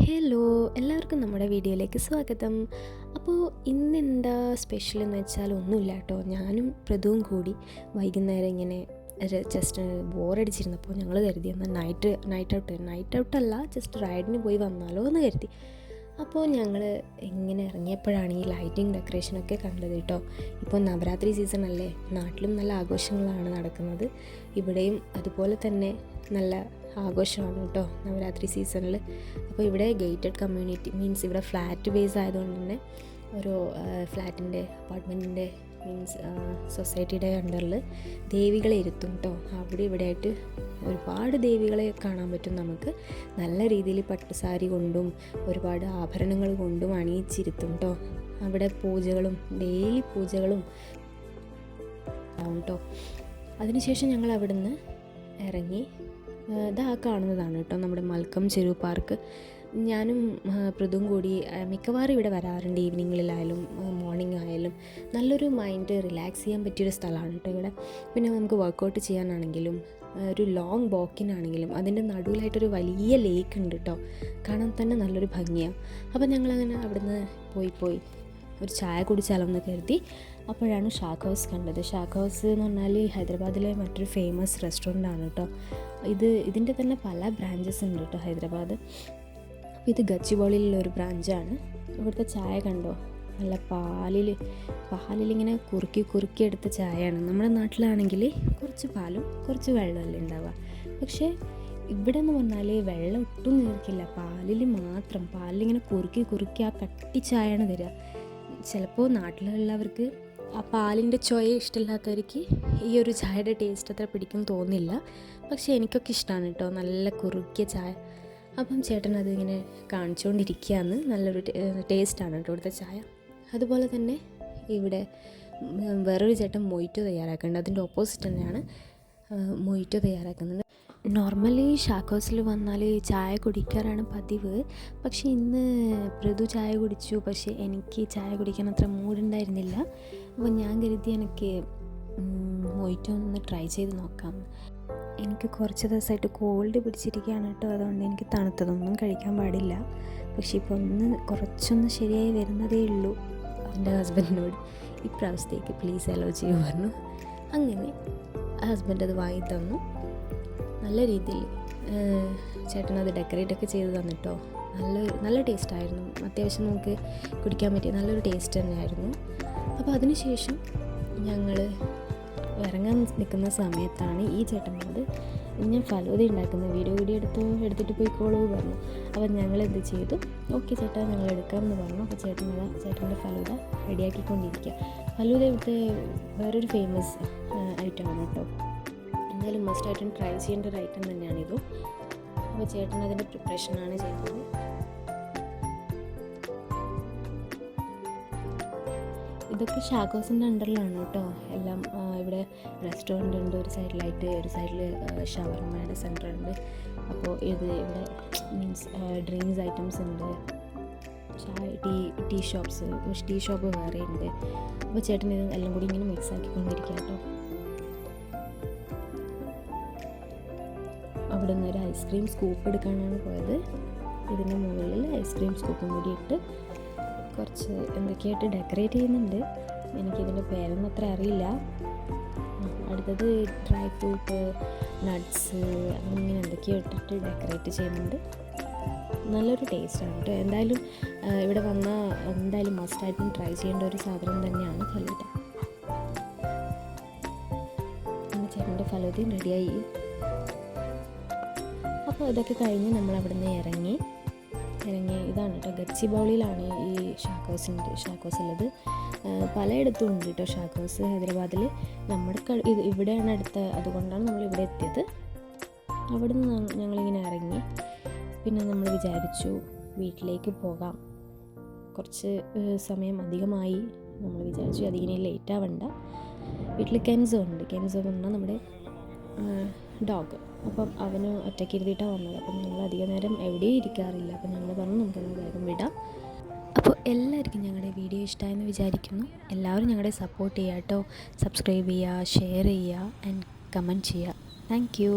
Hello, എല്ലാവർക്കും നമ്മുടെ വീഡിയോയിലേക്ക് സ്വാഗതം. അപ്പോൾ ഇന്നെന്താ സ്പെഷ്യൽ എന്ന് വെച്ചാൽ ഒന്നുമില്ല കേട്ടോ. ഞാനും പ്രതുവും കൂടി വൈകുന്നേരം ഇങ്ങനെ ജസ്റ്റ് ബോറടിച്ചിരുന്നപ്പോൾ ഞങ്ങൾ കരുതി എന്നാൽ നൈറ്റ് ഔട്ടല്ല, ജസ്റ്റ് റൈഡിന് പോയി വന്നാലോ എന്ന് കരുതി. അപ്പോൾ ഞങ്ങൾ ഇങ്ങനെ ഇറങ്ങിയപ്പോഴാണ് ഈ ലൈറ്റിംഗ് ഡെക്കറേഷനൊക്കെ കണ്ടത് കേട്ടോ. ഇപ്പോൾ നവരാത്രി സീസൺ അല്ലേ, നാട്ടിലും നല്ല ആഘോഷങ്ങളാണ് നടക്കുന്നത്. ഇവിടെയും അതുപോലെ തന്നെ നല്ല ആഘോഷമാണ് കേട്ടോ നവരാത്രി സീസണിൽ. അപ്പോൾ ഇവിടെ ഗേറ്റഡ് കമ്മ്യൂണിറ്റി മീൻസ് ഇവിടെ ഫ്ലാറ്റ് ബേസ് ആയതുകൊണ്ട് തന്നെ ഓരോ ഫ്ലാറ്റിൻ്റെ അപ്പാർട്ട്മെൻറ്റിൻ്റെ മീൻസ് സൊസൈറ്റിയുടെ അണ്ടറിൽ ദേവികളെ ഇരുത്തും കേട്ടോ. അവിടെ ഇവിടെ ആയിട്ട് ഒരുപാട് ദേവികളെ കാണാൻ പറ്റും നമുക്ക്. നല്ല രീതിയിൽ പട്ടുസാരി കൊണ്ടും ഒരുപാട് ആഭരണങ്ങൾ കൊണ്ടും അണിയിച്ചിരുത്തും കേട്ടോ. അവിടെ പൂജകളും ഡെയിലി പൂജകളും ആവും കേട്ടോ. അതിനുശേഷം ഞങ്ങൾ അവിടുന്ന് ഇറങ്ങി ഇതാ കാണുന്നതാണ് കേട്ടോ നമ്മുടെ മൽക്കം ചെരുവ് പാർക്ക്. ഞാനും പ്രതുവും കൂടി മിക്കവാറും ഇവിടെ വരാറുണ്ട്. ഈവനിങ്ങിലായാലും മോർണിംഗ് ആയാലും നല്ലൊരു മൈൻഡ് റിലാക്സ് ചെയ്യാൻ പറ്റിയൊരു സ്ഥലമാണ് കേട്ടോ ഇവിടെ. പിന്നെ നമുക്ക് വർക്കൗട്ട് ചെയ്യാനാണെങ്കിലും ഒരു ലോങ് വാക്കിനാണെങ്കിലും അതിൻ്റെ നടുവിലായിട്ടൊരു വലിയ ലേക്ക് ഉണ്ട് കേട്ടോ. കാണാൻ തന്നെ നല്ലൊരു ഭംഗിയാണ്. അപ്പോൾ ഞങ്ങളങ്ങനെ അവിടുന്ന് പോയി ഒരു ചായ കുടിച്ചാലോന്ന് കരുതി. അപ്പോഴാണ് ഷാക്ക് ഹൗസ് കണ്ടത്. ഷാക്ക് ഹൗസ് എന്ന് പറഞ്ഞാൽ ഹൈദരാബാദിലെ മറ്റൊരു ഫേമസ് റെസ്റ്റോറൻ്റ് ആണ് കേട്ടോ. ഇതിൻ്റെ തന്നെ പല ബ്രാഞ്ചസ് ഉണ്ട് കേട്ടോ ഹൈദരാബാദ്. അപ്പോൾ ഇത് ഗച്ചിബൗളിയിലുള്ള ഒരു ബ്രാഞ്ചാണ്. ഇവിടുത്തെ ചായ കണ്ടോ, നല്ല പാലിലിങ്ങനെ കുറുക്കി എടുത്ത ചായയാണ്. നമ്മുടെ നാട്ടിലാണെങ്കിൽ കുറച്ച് പാലും കുറച്ച് വെള്ളമല്ലേ ഉണ്ടാവുക. പക്ഷേ ഇവിടെ എന്ന് പറഞ്ഞാൽ വെള്ളം ഒട്ടും ചേർക്കില്ല, പാലിലിങ്ങനെ കുറുക്കി ആ കട്ടി ചായയാണ് തരിക. ചിലപ്പോൾ നാട്ടിലുള്ളവർക്ക് ആ പാലിൻ്റെ ചൊയ ഇഷ്ടമില്ലാത്തവർക്ക് ഈ ഒരു ചായയുടെ ടേസ്റ്റ് അത്ര പിടിക്കും തോന്നില്ല. പക്ഷേ എനിക്കൊക്കെ ഇഷ്ടമാണ് കേട്ടോ നല്ല കുറുക്കിയ ചായ. അപ്പം ചേട്ടൻ അതിങ്ങനെ കാണിച്ചുകൊണ്ടിരിക്കുകയാണ്. നല്ലൊരു ടേസ്റ്റാണ് കേട്ടോ ഇവിടുത്തെ ചായ. അതുപോലെ തന്നെ ഇവിടെ വേറൊരു ചേട്ടൻ മൊയ്റ്റോ തയ്യാറാക്കുന്നുണ്ട്. അതിൻ്റെ ഓപ്പോസിറ്റ് തന്നെയാണ് മൊയ്റ്റോ തയ്യാറാക്കുന്നത്. നോർമലി ഷാക്ക് ഹൗസിൽ വന്നാൽ ചായ കുടിക്കാറാണ് പതിവ്. പക്ഷേ ഇന്ന് പ്രതു ചായ കുടിച്ചു. പക്ഷേ എനിക്ക് ചായ കുടിക്കാൻ അത്ര മൂടുണ്ടായിരുന്നില്ല. അപ്പോൾ ഞാൻ കരുതി എനിക്ക് മൊയ്റ്റോ ഒന്ന് ട്രൈ ചെയ്ത് നോക്കാം. എനിക്ക് കുറച്ച് ദിവസമായിട്ട് കോൾഡ് പിടിച്ചിരിക്കുകയാണ് കേട്ടോ. അതുകൊണ്ട് എനിക്ക് തണുത്തതൊന്നും കഴിക്കാൻ പാടില്ല. പക്ഷേ ഇപ്പോൾ കുറച്ചൊന്ന് ശരിയായി വരുന്നതേ ഉള്ളൂ. എൻ്റെ ഹസ്ബൻഡിനോട് ഇപ്രാവശ്യത്തേക്ക് പ്ലീസ് അലോ ചെയ്യൂ പറഞ്ഞു. അങ്ങനെ ഹസ്ബൻഡ് അത് വാങ്ങി തന്നു. നല്ല രീതിയിൽ ചേട്ടനത് ഡെക്കറേറ്റൊക്കെ ചെയ്ത് തന്നിട്ടോ. നല്ല ടേസ്റ്റായിരുന്നു. അത്യാവശ്യം നമുക്ക് കുടിക്കാൻ പറ്റിയ നല്ലൊരു ടേസ്റ്റ് തന്നെയായിരുന്നു. അപ്പോൾ അതിനുശേഷം ഞങ്ങൾ ഇറങ്ങാൻ നിൽക്കുന്ന സമയത്താണ് ഈ ചേട്ടൻ പറഞ്ഞത് ഞാൻ ഫലൂദ ഉണ്ടാക്കുന്ന വീഡിയോ എടുത്തിട്ട് പോയിക്കോളൂ പറഞ്ഞു. അപ്പോൾ ഞങ്ങൾ എന്ത് ചെയ്തു, ഓക്കെ ചേട്ടാ ഞങ്ങൾ എടുക്കാമെന്ന് പറഞ്ഞു. അപ്പോൾ ചേട്ടൻ്റെ ഫലൂദ റെഡിയാക്കിക്കൊണ്ടിരിക്കുക. ഫലൂദ ഇവിടുത്തെ വേറൊരു ഫേമസ് ഐറ്റമാണ് കേട്ടോ. എന്തായാലും മസ്റ്റായിട്ടും ട്രൈ ചെയ്യേണ്ട ഒരു ഐറ്റം തന്നെയാണിത്. അപ്പോൾ ചേട്ടൻ അതിൻ്റെ പ്രിപ്പറേഷനാണ് ചെയ്യുന്നത്. ഇതൊക്കെ ഷാക്ക് ഹൗസിൻ്റെ അണ്ടറിലാണ് കേട്ടോ എല്ലാം. ഇവിടെ റെസ്റ്റോറൻ്റ് ഉണ്ട് ഒരു സൈഡിലായിട്ട്, ഒരു സൈഡിൽ ഷവർമയുടെ സെൻറ്റർ ഉണ്ട്. അപ്പോൾ ഇവിടെ മീൻസ് ഡ്രിങ്ക്സ് ഐറ്റംസ് ഉണ്ട്, ടീ ഷോപ്പ് വേറെ ഉണ്ട്. അപ്പോൾ ചേട്ടൻ ഇത് എല്ലാം കൂടി ഇങ്ങനെ മിക്സ് ആക്കിക്കൊണ്ടിരിക്കുക കേട്ടോ. അവിടെ നിന്ന് ഒരു ഐസ്ക്രീം സ്കൂപ്പ് എടുക്കാനാണ് പോയത്. ഇതിൻ്റെ മുകളിൽ ഐസ്ക്രീം സ്കൂപ്പും കൂടി ഇട്ട് കുറച്ച് എന്തൊക്കെയായിട്ട് ഡെക്കറേറ്റ് ചെയ്യുന്നുണ്ട്. എനിക്കിതിൻ്റെ പേരൊന്നും അത്ര അറിയില്ല. അടുത്തത് ഡ്രൈ ഫ്രൂട്ട്, നട്ട്സ് അങ്ങനെ എന്തൊക്കെയോ ഇട്ടിട്ട് ഡെക്കറേറ്റ് ചെയ്യുന്നുണ്ട്. നല്ലൊരു ടേസ്റ്റാണ് കേട്ടോ. എന്തായാലും ഇവിടെ വന്നാൽ എന്തായാലും മസ്റ്റായിട്ടും ട്രൈ ചെയ്യേണ്ട ഒരു സാധനം തന്നെയാണ് ഫലൂദ. എൻ്റെ ചേട്ടൻ്റെ ഫലൂദയും റെഡിയായി. അപ്പോൾ ഇതൊക്കെ കഴിഞ്ഞ് നമ്മൾ അവിടെ നിന്ന് ഇറങ്ങി ഇതാണ് കേട്ടോ ഗച്ചിബൗളിയിലാണ് ഈ ഷാക്ക് ഹൗസ് ഉള്ളത്. പലയിടത്തും ഉണ്ട് കേട്ടോ ഷാക്ക് ഹൗസ് ഹൈദരാബാദിൽ. ഇവിടെയാണ് അടുത്ത, അതുകൊണ്ടാണ് നമ്മൾ ഇവിടെ എത്തിയത്. അവിടെ നിന്ന് ഞങ്ങളിങ്ങനെ ഇറങ്ങി. പിന്നെ നമ്മൾ വിചാരിച്ചു വീട്ടിലേക്ക് പോകാം. കുറച്ച് സമയം അധികമായി. നമ്മൾ വിചാരിച്ചു അതിങ്ങനെ ലേറ്റ് ആവണ്ട. വീട്ടിൽ കെൻസോ പറഞ്ഞാൽ നമ്മുടെ ഡോഗ്. അപ്പം അവന് ഒറ്റയ്ക്ക് ഇരുത്തിയിട്ടാണ് വന്നത്. അപ്പം ഞങ്ങൾ അധികം നേരം എവിടെയും ഇരിക്കാറില്ല. അപ്പം ഞങ്ങൾ പറഞ്ഞു നമുക്കൊന്ന് വേഗം വിടാം. അപ്പോൾ എല്ലാവർക്കും ഞങ്ങളുടെ വീഡിയോ ഇഷ്ടമായെന്ന് വിചാരിക്കുന്നു. എല്ലാവരും ഞങ്ങളെ സപ്പോർട്ട് ചെയ്യുക കേട്ടോ. സബ്സ്ക്രൈബ് ചെയ്യുക, ഷെയർ ചെയ്യുക ആൻഡ് കമൻറ്റ് ചെയ്യുക. Thank you.